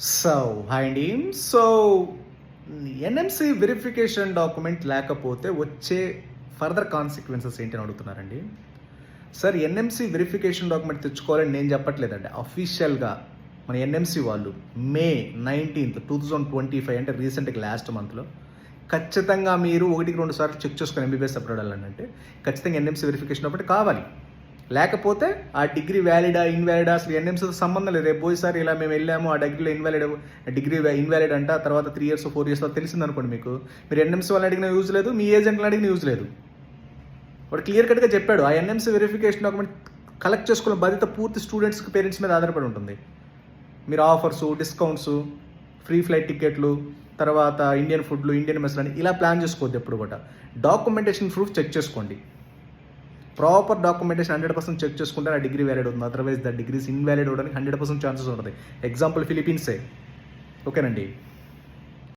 So hi అండి. So NMC verification document లేకపోతే వచ్చే ఫర్దర్ కాన్సిక్వెన్సెస్ ఏంటి అని అడుగుతున్నారండి. సార్, ఎన్ఎంసి వెరిఫికేషన్ డాక్యుమెంట్ తెచ్చుకోవాలని నేను చెప్పట్లేదండి. అఫీషియల్గా మన ఎన్ఎంసి వాళ్ళు మే 19th 2025 అంటే రీసెంట్గా లాస్ట్ మంత్లో ఖచ్చితంగా మీరు 1-2 సార్లు చెక్ చేసుకుని ఎంబీబీఎస్ అప్లోడ్ అవ్వాలంటే ఖచ్చితంగా ఎన్ఎంసి వెరిఫికేషన్ డాక్యుమెంట్ కావాలి. లేకపోతే ఆ డిగ్రీ వ్యాలిడా ఇన్వాలిడా అసలు ఎన్ఎంసీతో సంబంధం లేదు. రేపు పోయిసారి ఇలా మేము వెళ్ళాము, ఆ డిగ్రీ ఇన్వాలిడ్ అంట, తర్వాత 3 years 4 years తెలిసింది అనుకోండి, మీరు ఎన్ఎంసీ వాళ్ళని అడిగిన యూజ్ లేదు, మీ ఏజెంట్ని అడిగిన యూజ్ లేదు. వాడు క్లియర్ కట్గా చెప్పాడు, ఆ ఎన్ఎంసీ వెరిఫికేషన్ డాక్యుమెంట్ కలెక్ట్ చేసుకున్న బాధ్యత పూర్తి స్టూడెంట్స్కి, పేరెంట్స్ మీద ఆధారపడి ఉంటుంది. మీరు ఆఫర్స్, డిస్కౌంట్స్, ఫ్రీ ఫ్లైట్ టికెట్లు, తర్వాత ఇండియన్ ఫుడ్లు, ఇండియన్ మెస్లు అని ఇలా ప్లాన్ చేసుకోవద్దు. ఎప్పుడు కూడా డాక్యుమెంటేషన్ ప్రూఫ్ చెక్ చేసుకోండి. ప్రాపర్ డాక్యుమెంటేషన్ 100% చెక్ చేసుకుంటే ఆ డిగ్రీ వ్యాలిడ్ అవుతుంది. అదర్వైజ్ ద డిగ్రీస్ ఇన్వాలిడ్ అవ్వడానికి 100% ఛాన్సెస్ ఉంటుంది. ఎగ్జాంపుల్ ఫిలిపీన్సే. ఓకేనండి.